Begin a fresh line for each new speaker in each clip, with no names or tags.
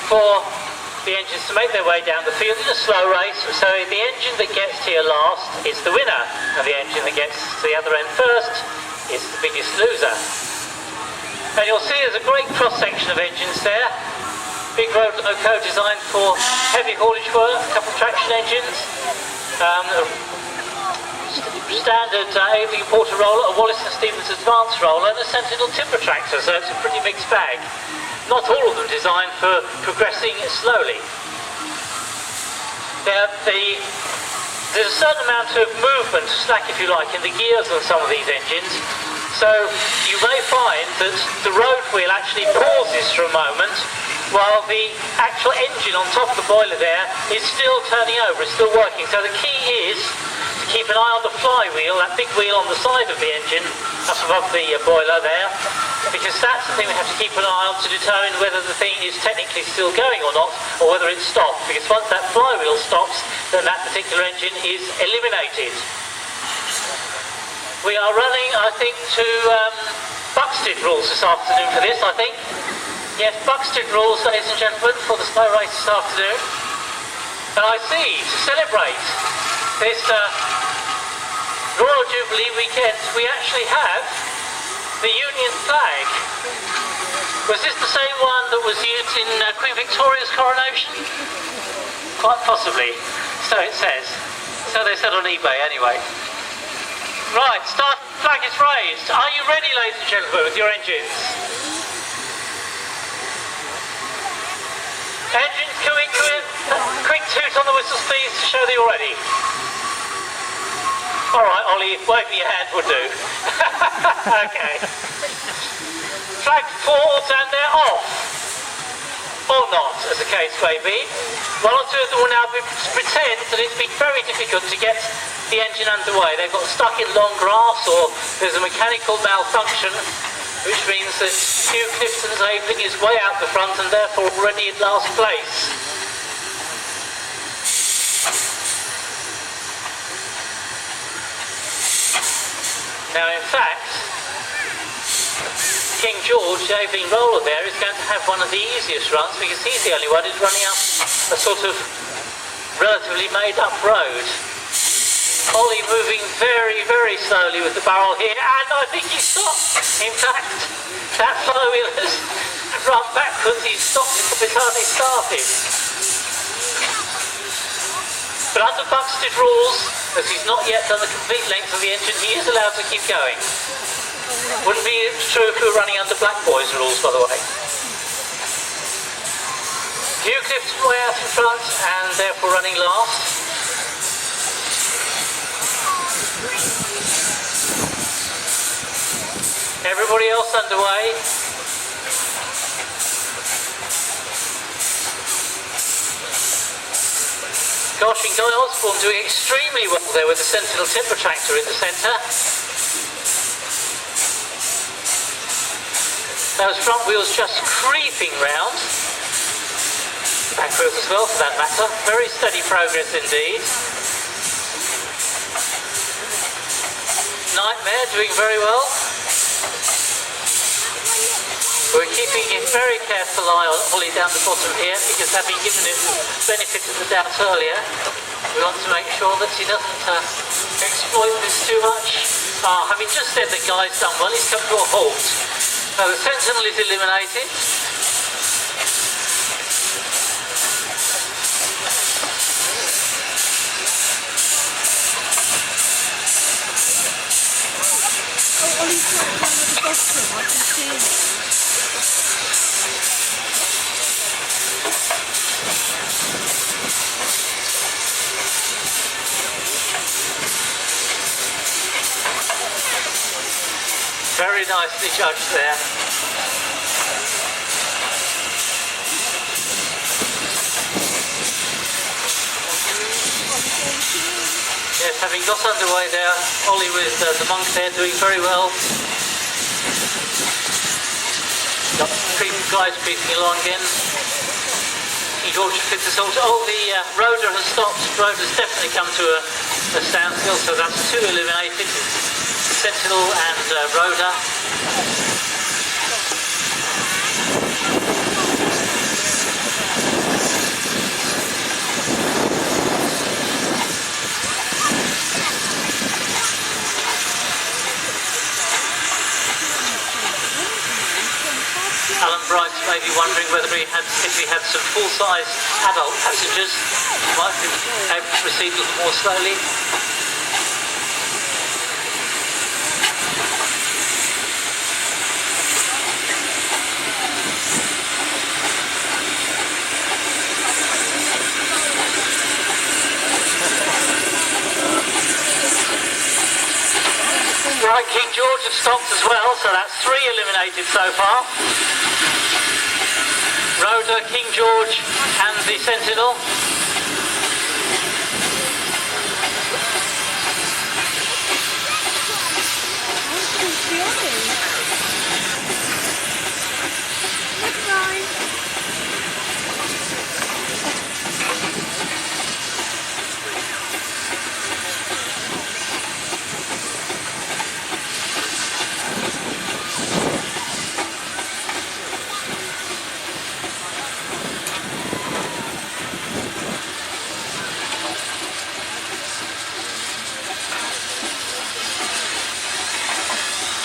for the engines to make their way down the field in a slow race, so the engine that gets here last is the winner, and the engine that gets to the other end first is the biggest loser. And you'll see there's a great cross-section of engines there. Big road loco designed for heavy haulage work, a couple of traction engines, standard Aveling Porter roller, a Wallace and Stevens Advanced roller, and a Sentinel timber tractor, so it's a pretty mixed bag. Not all of them designed for progressing slowly. There's a certain amount of movement, slack if you like, in the gears on some of these engines. So you may find that the road wheel actually pauses for a moment while the actual engine on top of the boiler there is still turning over, it's still working. So the key is to keep an eye on the flywheel, that big wheel on the side of the engine, up above the boiler there, because that's the thing we have to keep an eye on to determine whether the thing is technically still going or not, or whether it's stopped, because once that flywheel stops, then that particular engine is eliminated. We are running, I think, to Buxted Rules this afternoon for this, I think. Yes, Buxted Rules, ladies and gentlemen, for the slow race this afternoon. And I see, to celebrate this Royal Jubilee weekend, we actually have the Union flag. Was this the same one that was used in Queen Victoria's coronation? Quite possibly, so it says. So they said on eBay anyway. Right, start flag is raised. Are you ready, ladies and gentlemen, with your engines? Engines coming to it. Quick toot on the whistle please to show that you're ready. Alright, Ollie, waving your hand would do. Okay. Flag falls and they're off. Or not, as the case may be. One or two of them will now pretend that it's been very difficult to get the engine underway. They've got stuck in long grass, or there's a mechanical malfunction, which means that Hugh Clifton's Aveling is way out the front and therefore already in last place. Now in fact, King George, the Aveling roller there, is going to have one of the easiest runs because he's the only one who's running up a sort of relatively made up road. Ollie moving very, very slowly with the barrel here, and I think he stopped. In fact, that flywheel has run backwards, he stopped before it hardly started. But under Buxted Rules, as he's not yet done the complete length of the engine, he is allowed to keep going. Wouldn't be true if we were running under Black Boys rules, by the way. Hugh Clifton way out in front, and therefore running last. Everybody else underway. Gosh, and Guy Osborne doing extremely well there with the Sentinel timber tractor in the centre. Those front wheels just creeping round. Back wheels as well, for that matter. Very steady progress indeed. Nightmare doing very well. We're keeping a very careful eye on Ollie down the bottom here, because having given him the benefit of the doubt earlier, we want to make sure that he doesn't exploit this too much. Having just said that Guy's done well, he's come to a halt. So the Sentinel is eliminated. Very nicely judged there. Yes, having got underway there, Ollie with the monk there doing very well. Got guys creeping along again. King George fits us all. Oh, the rotor has stopped. Rotor's definitely come to a standstill, so that's two eliminated. Sentinel and Rhoda. whether if we had some full-size adult passengers, we might be able to proceed a little more slowly. Right, King George has stopped as well, so that's 3 eliminated so far. Rhoda, King George and the Sentinel.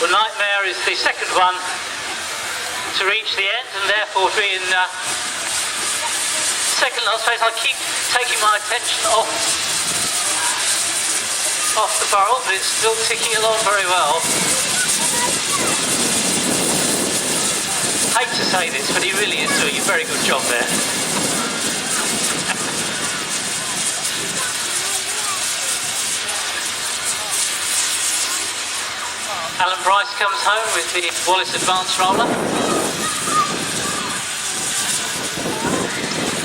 The Nightmare is the second one to reach the end, and therefore being second last place. I keep taking my attention off the barrel, but it's still ticking along very well. Hate to say this, but he really is doing a very good job there. Alan Bryce comes home with the Wallace Advanced Roller.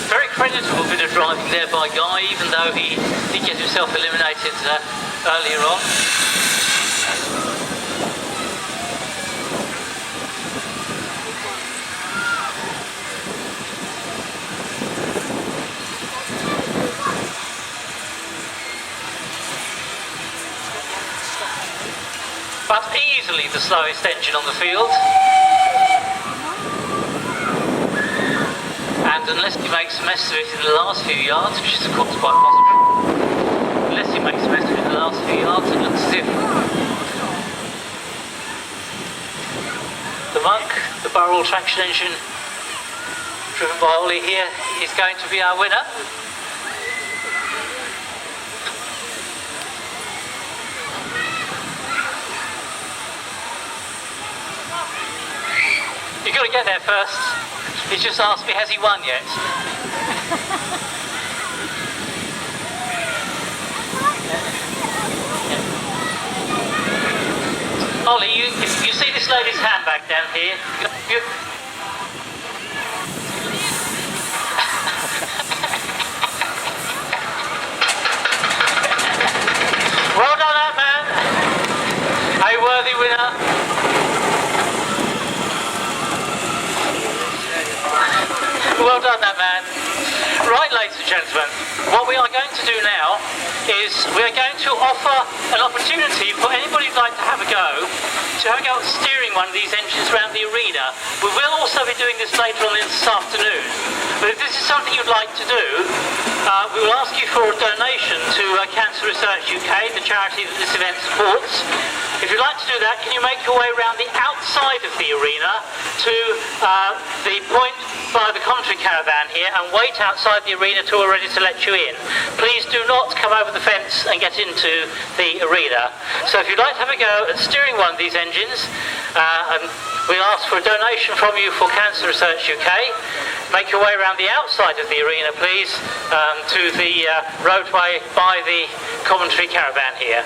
Very creditable bit of driving there by Guy, even though he did get himself eliminated earlier on. But easily the slowest engine on the field. And unless he makes a mess of it in the last few yards, which is of course quite possible, unless he makes a mess of it in the last few yards, it looks as if the Monk, the barrel traction engine driven by Ollie here, is going to be our winner. You've got to get there first. He's just asked me, has he won yet? Ollie, you see this lady's handbag down here? Well done, that man. A worthy winner. Well done, that man. Right, ladies and gentlemen, what we are going to do now is we are going to offer an opportunity for anybody who'd like to have a go at steering one of these engines around the arena. We will also be doing this later on this afternoon, but if this is something you'd like to do, we will ask you for a donation to Cancer Research UK, the charity that this event supports. If you'd like to do that, can you make your way around the outside of the arena to the point by the commentary caravan here and wait outside the arena till we're ready to let you in. Please do not come over the fence and get into the arena. So if you'd like to have a go at steering one of these engines, and we'll ask for a donation from you for Cancer Research UK, make your way around the outside of the arena, please, to the roadway by the commentary caravan here.